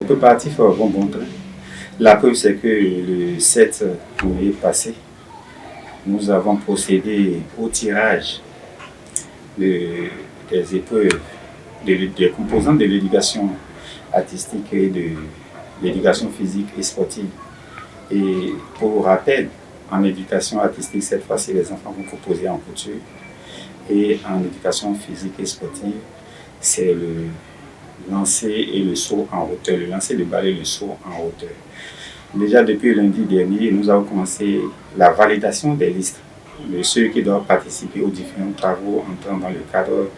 préparatifs vont bon train. La preuve, c'est que le 7 juillet passé, nous avons procédé au tirage des épreuves, des composantes de l'éducation artistique et de l'éducation physique et sportive. Et pour rappel, en éducation artistique, cette fois-ci, les enfants vont composer en couture. Et en éducation physique et sportive, c'est le lancer et le saut en hauteur, le lancer, le balai, le saut en hauteur. Déjà depuis lundi dernier, nous avons commencé la validation des listes de ceux qui doivent participer aux différents travaux entrant dans le cadre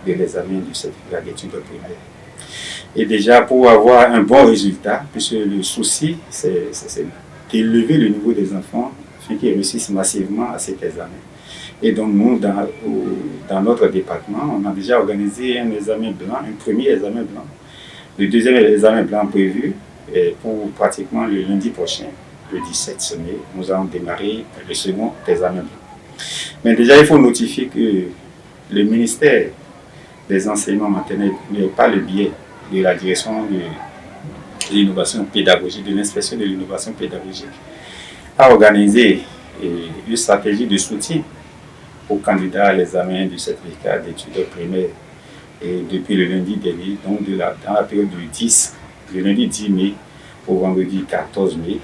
de l'examen du certificat d'études primaires. Et déjà pour avoir un bon résultat, puisque le souci, c'est d'élever le niveau des enfants afin qu'ils réussissent massivement à cet examen. Et donc nous, dans notre département, on a déjà organisé un examen blanc, un premier examen blanc. Le deuxième examen blanc prévu pour pratiquement le lundi prochain, le 17 mai, nous allons démarrer le second examen blanc. Mais déjà, il faut notifier que le ministère des enseignements maternels, par le biais de la direction de l'innovation pédagogique, de l'inspection de l'innovation pédagogique, a organisé une stratégie de soutien aux candidats à l'examen du certificat d'études primaires et depuis le lundi dernier, donc dans la période du lundi 10 mai au vendredi 14 mai,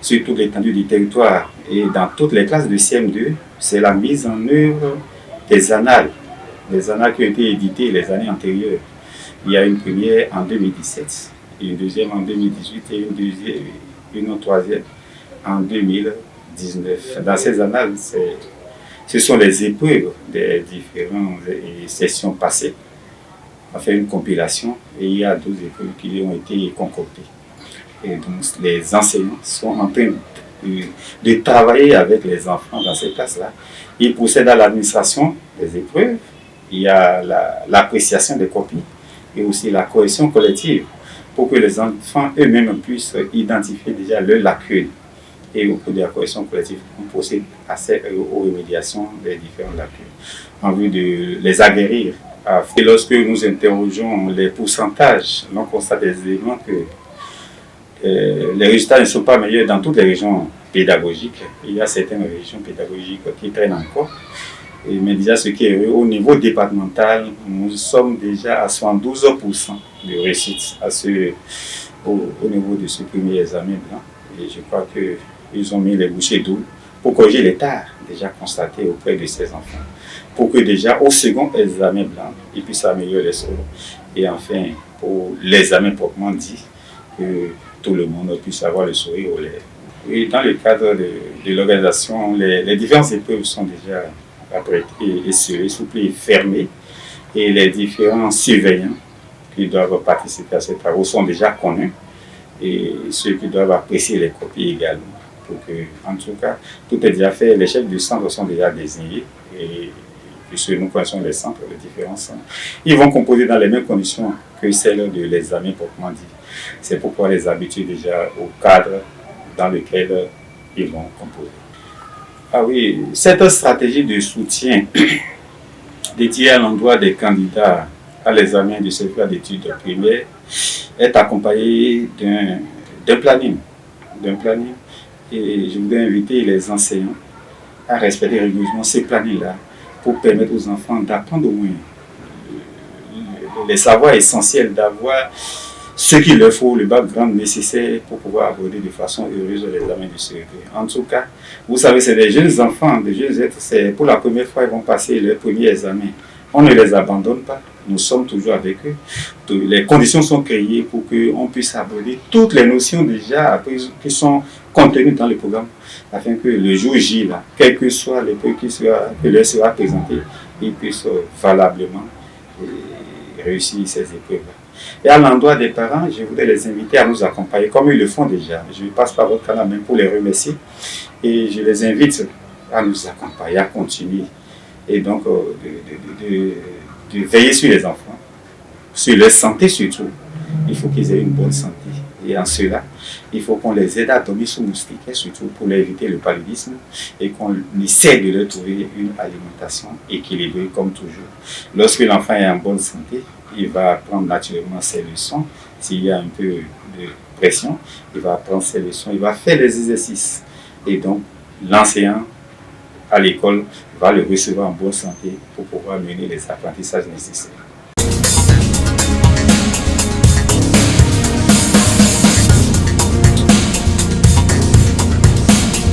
sur toute l'étendue du territoire et dans toutes les classes de CM2, c'est la mise en œuvre des annales qui ont été éditées les années antérieures. Il y a une première en 2017, une deuxième en 2018 et une troisième en 2019. Dans ces annales, ce sont les épreuves des différentes sessions passées. On a fait une compilation et il y a 12 épreuves qui ont été concoctées. Et donc les enseignants sont en train de travailler avec les enfants dans ces classes-là. Ils procèdent à l'administration des épreuves, il y a l'appréciation des copies et aussi la correction collective pour que les enfants eux-mêmes puissent identifier déjà leurs lacunes. Et au cours de la correction collective, on procède aux remédiations des différentes lacunes en vue de les aguerrir. Et lorsque nous interrogeons les pourcentages, on constate aisément que les résultats ne sont pas meilleurs dans toutes les régions pédagogiques. Il y a certaines régions pédagogiques qui traînent encore. Mais déjà, ce qui est au niveau départemental, nous sommes déjà à 72% de réussite au niveau de ce premier examen blanc. Et je crois qu'ils ont mis les bouchées doubles pour corriger l'état déjà constaté auprès de ces enfants. Pour que déjà au second examen blanc, ils puissent améliorer les scores. Et enfin, pour l'examen proprement dit, que tout le monde puisse avoir le sourire aux lèvres. Et dans le cadre de l'organisation, les différentes épreuves sont déjà apprêtées et scellées, souplées et fermées. Et les différents surveillants qui doivent participer à ces travaux sont déjà connus. Et ceux qui doivent apprécier les copies également. Pour que, en tout cas, tout est déjà fait. Les chefs du centre sont déjà désignés. Et puisque nous connaissons les centres, les différents centres, ils vont composer dans les mêmes conditions que celles de l'examen proprement dit. C'est pourquoi les habituer déjà au cadre dans lequel ils vont composer. Ah oui, cette stratégie de soutien dédiée à l'endroit des candidats à l'examen du certificat d'études primaires est accompagnée d'un planning. Et je voudrais inviter les enseignants à respecter régulièrement ces plannings-là pour permettre aux enfants d'apprendre au moins les savoirs essentiels, d'avoir ce qu'il leur faut, le background nécessaire pour pouvoir aborder de façon heureuse l'examen du CEP. En tout cas, vous savez, c'est des jeunes enfants, des jeunes êtres, c'est pour la première fois ils vont passer leur premier examen. On ne les abandonne pas, nous sommes toujours avec eux. Les conditions sont créées pour qu'on puisse aborder toutes les notions déjà qui sont contenues dans le programme, afin que le jour J, là, quel que soit l'épreuve qui leur sera présentée, ils puissent valablement réussir ces épreuves-là. Et à l'endroit des parents, je voudrais les inviter à nous accompagner, comme ils le font déjà. Je passe par votre canal même pour les remercier. Et je les invite à nous accompagner, à continuer. Et donc, de veiller sur les enfants, sur leur santé surtout. Il faut qu'ils aient une bonne santé. Et en cela, il faut qu'on les aide à dormir sous moustiquaires, surtout pour éviter le paludisme, et qu'on essaie de leur trouver une alimentation équilibrée comme toujours. Lorsque l'enfant est en bonne santé, il va apprendre naturellement ses leçons s'il y a un peu de pression, il va apprendre ses leçons, il va faire les exercices. Et donc, l'enseignant à l'école va le recevoir en bonne santé pour pouvoir mener les apprentissages nécessaires.